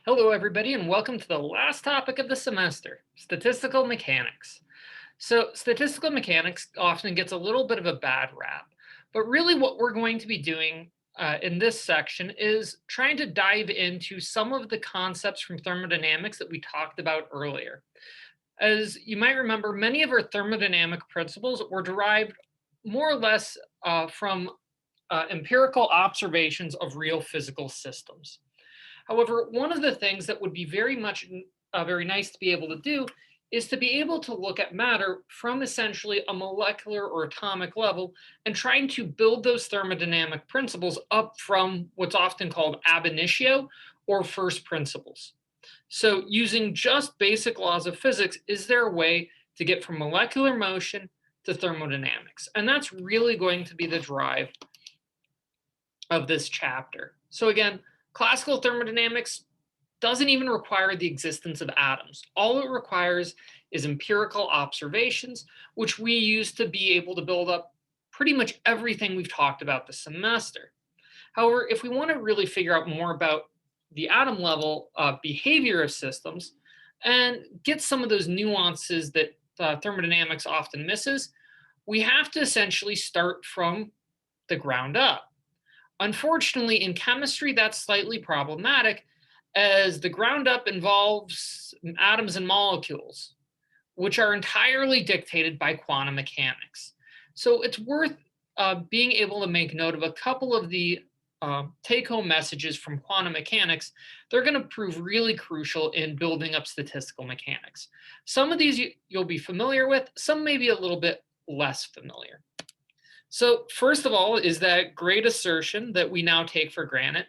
Hello, everybody, and welcome to the last topic of the semester, statistical mechanics. So, statistical mechanics often gets a little bit of a bad rap, but really what we're going to be doing in this section is trying to dive into some of the concepts from thermodynamics that we talked about earlier. As you might remember, many of our thermodynamic principles were derived more or less from empirical observations of real physical systems. However, one of the things that would be very nice to be able to do is to be able to look at matter from essentially a molecular or atomic level and trying to build those thermodynamic principles up from what's often called ab initio or first principles. So, using just basic laws of physics, is there a way to get from molecular motion to thermodynamics? And that's really going to be the drive of this chapter. So again, classical thermodynamics doesn't even require the existence of atoms. All it requires is empirical observations, which we use to be able to build up pretty much everything we've talked about this semester. However, if we want to really figure out more about the atom level behavior of systems and get some of those nuances that thermodynamics often misses, we have to essentially start from the ground up. Unfortunately, in chemistry, that's slightly problematic as the ground up involves atoms and molecules, which are entirely dictated by quantum mechanics. So it's worth being able to make note of a couple of the take home messages from quantum mechanics. They're going to prove really crucial in building up statistical mechanics. Some of these you'll be familiar with, some may be a little bit less familiar. So, first of all, is that great assertion that we now take for granted.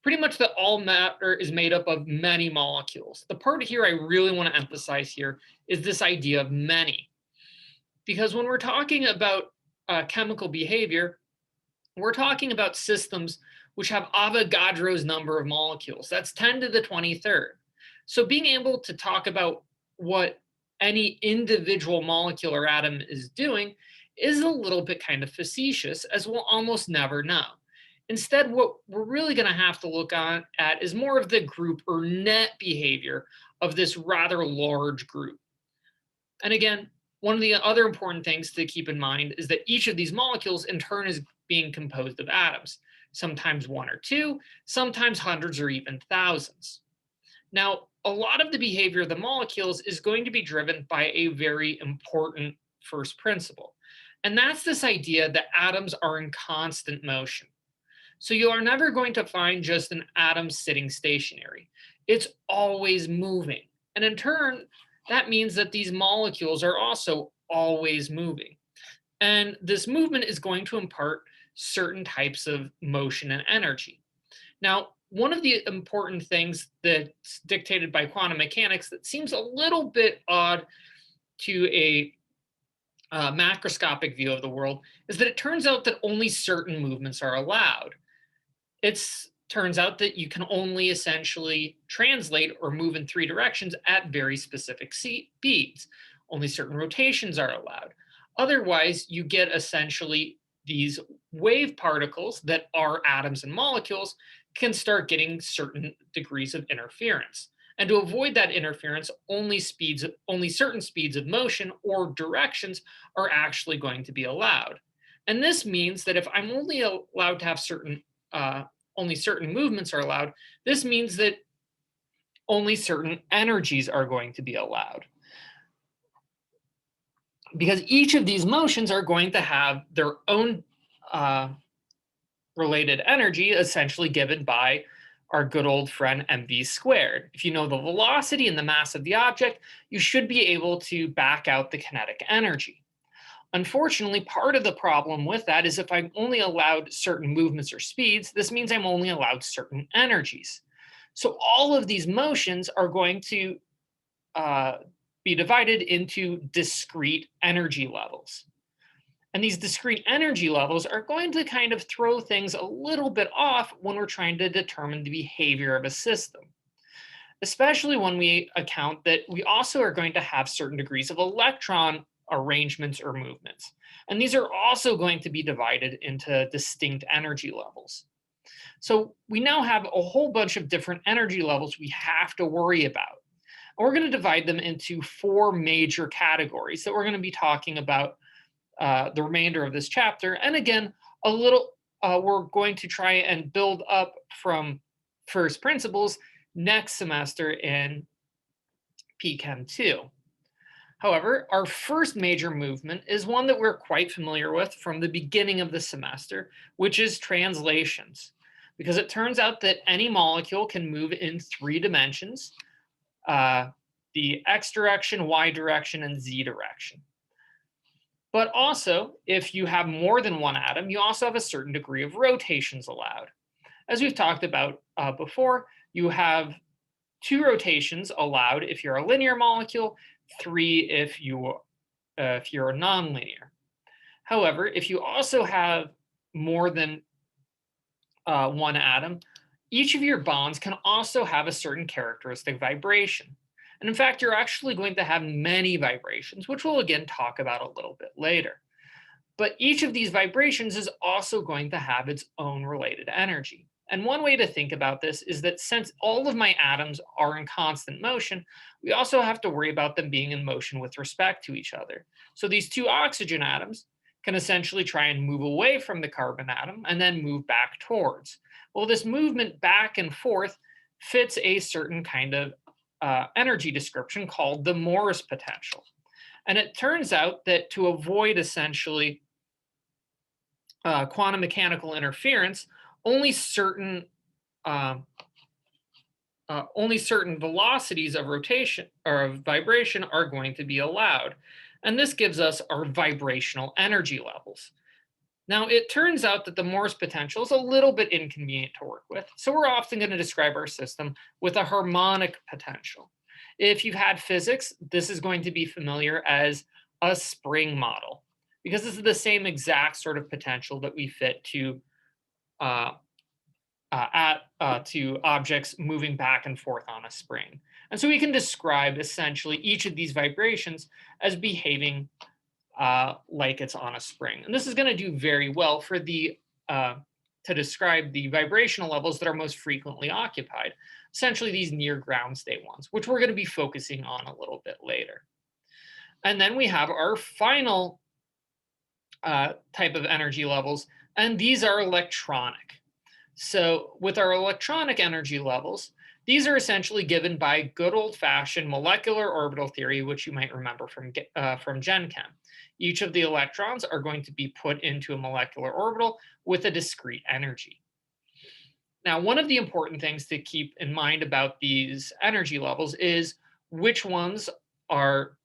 Pretty much that all matter is made up of many molecules. The part here I really want to emphasize here is this idea of many. Because when we're talking about chemical behavior, we're talking about systems which have Avogadro's number of molecules. That's 10 to the 23rd. So, being able to talk about what any individual molecule or atom is doing is a little bit kind of facetious, as we'll almost never know. Instead, what we're really going to have to look at is more of the group or net behavior of this rather large group. And again, one of the other important things to keep in mind is that each of these molecules in turn is being composed of atoms, sometimes one or two, sometimes hundreds or even thousands. Now, a lot of the behavior of the molecules is going to be driven by a very important first principle. And that's this idea that atoms are in constant motion. So you are never going to find just an atom sitting stationary. It's always moving. And in turn, that means that these molecules are also always moving. And this movement is going to impart certain types of motion and energy. Now, one of the important things that's dictated by quantum mechanics that seems a little bit odd to a macroscopic view of the world is that it turns out that only certain movements are allowed. It turns out that you can only essentially translate or move in three directions at very specific speeds. Only certain rotations are allowed. Otherwise, you get essentially these wave particles that are atoms and molecules can start getting certain degrees of interference. And to avoid that interference, only certain speeds of motion or directions are actually going to be allowed. And this means that if I'm only allowed to have only certain movements are allowed, this means that only certain energies are going to be allowed. Because each of these motions are going to have their own related energy, essentially given by our good old friend mv squared. If you know the velocity and the mass of the object, you should be able to back out the kinetic energy. Unfortunately, part of the problem with that is if I'm only allowed certain movements or speeds, this means I'm only allowed certain energies. So all of these motions are going to be divided into discrete energy levels. And these discrete energy levels are going to kind of throw things a little bit off when we're trying to determine the behavior of a system, especially when we account that we also are going to have certain degrees of electron arrangements or movements. And these are also going to be divided into distinct energy levels. So we now have a whole bunch of different energy levels we have to worry about. And we're going to divide them into four major categories that we're going to be talking about the remainder of this chapter. And again, we're going to try and build up from first principles next semester in PChem 2. However, our first major movement is one that we're quite familiar with from the beginning of the semester, which is translations. Because it turns out that any molecule can move in three dimensions, the x direction, y direction, and z direction. But also, if you have more than one atom, you also have a certain degree of rotations allowed. As we've talked about before, you have 2 rotations allowed if you're a linear molecule, 3 if you're a nonlinear. However, if you also have more than one atom, each of your bonds can also have a certain characteristic vibration. And in fact, you're actually going to have many vibrations, which we'll again talk about a little bit later. But each of these vibrations is also going to have its own related energy. And one way to think about this is that since all of my atoms are in constant motion, we also have to worry about them being in motion with respect to each other. So these 2 oxygen atoms can essentially try and move away from the carbon atom and then move back towards. Well, this movement back and forth fits a certain kind of energy description called the Morse potential. And it turns out that to avoid essentially quantum mechanical interference, only certain velocities of rotation or of vibration are going to be allowed. And this gives us our vibrational energy levels. Now, it turns out that the Morse potential is a little bit inconvenient to work with, so we're often going to describe our system with a harmonic potential. If you've had physics, this is going to be familiar as a spring model, because this is the same exact sort of potential that we fit to objects moving back and forth on a spring. And so we can describe essentially each of these vibrations as behaving like it's on a spring. And this is going to do very well for to describe the vibrational levels that are most frequently occupied, essentially these near ground state ones, which we're going to be focusing on a little bit later. And then we have our final type of energy levels, and these are electronic. So with our electronic energy levels, these are essentially given by good old-fashioned molecular orbital theory, which you might remember from Gen Chem. Each of the electrons are going to be put into a molecular orbital with a discrete energy. Now, one of the important things to keep in mind about these energy levels is which ones are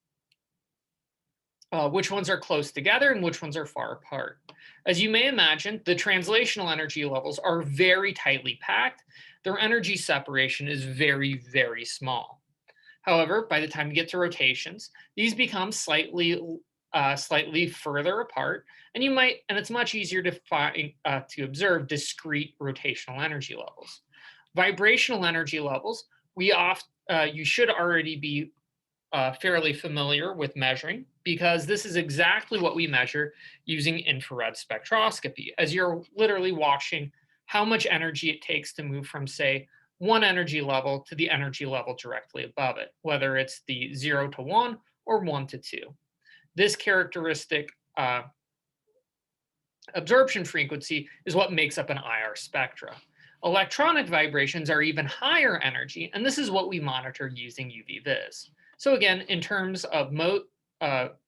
close together and which ones are far apart. As you may imagine, the translational energy levels are very tightly packed. Their energy separation is very, very small. However, by the time you get to rotations, these become slightly further apart, and it's much easier to observe discrete rotational energy levels. Vibrational energy levels, you should already be fairly familiar with measuring, because this is exactly what we measure using infrared spectroscopy, as you're literally watching how much energy it takes to move from, say, one energy level to the energy level directly above it, whether it's the 0 to 1 or 1 to 2. This characteristic absorption frequency is what makes up an IR spectra. Electronic vibrations are even higher energy, and this is what we monitor using UV vis. So again, in terms of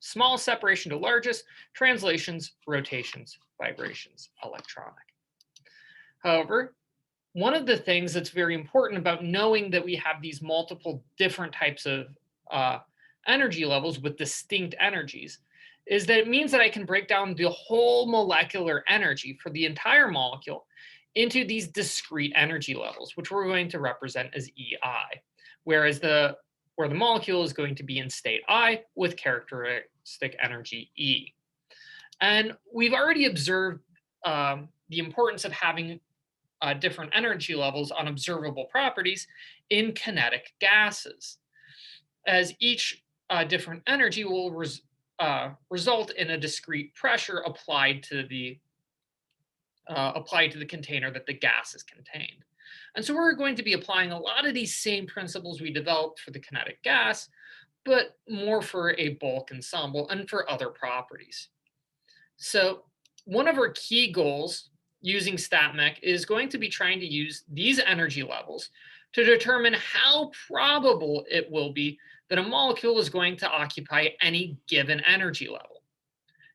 small separation to largest, translations, rotations, vibrations, electronic. However, one of the things that's very important about knowing that we have these multiple different types of energy levels with distinct energies is that it means that I can break down the whole molecular energy for the entire molecule into these discrete energy levels, which we're going to represent as EI, where the molecule is going to be in state I with characteristic energy E. And we've already observed the importance of having different energy levels on observable properties in kinetic gases, as each different energy will result in a discrete pressure applied to the applied to the container that the gas is contained. And so we're going to be applying a lot of these same principles we developed for the kinetic gas, but more for a bulk ensemble and for other properties. So one of our key goals using StatMech is going to be trying to use these energy levels to determine how probable it will be that a molecule is going to occupy any given energy level.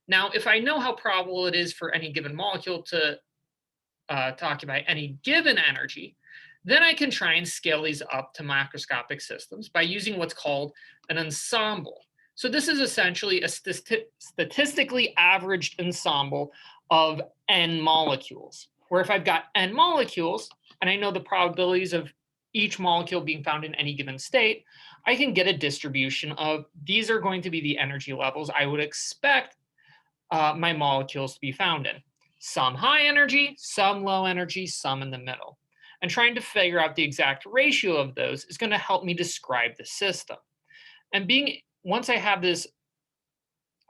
Now, if I know how probable it is for any given molecule to occupy any given energy, then I can try and scale these up to macroscopic systems by using what's called an ensemble. So this is essentially a statistically averaged ensemble of n molecules, where if I've got n molecules and I know the probabilities of each molecule being found in any given state, I can get a distribution of these are going to be the energy levels I would expect my molecules to be found in. Some high energy, some low energy, some in the middle. And trying to figure out the exact ratio of those is going to help me describe the system. And once I have this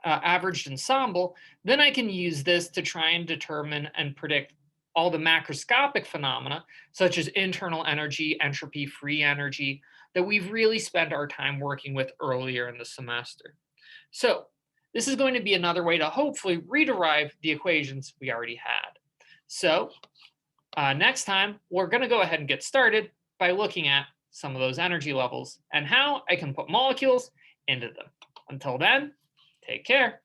averaged ensemble, then I can use this to try and determine and predict all the macroscopic phenomena, such as internal energy, entropy, free energy, that we've really spent our time working with earlier in the semester. So this is going to be another way to hopefully rederive the equations we already had. So next time, we're going to go ahead and get started by looking at some of those energy levels and how I can put molecules into them. Until then, take care.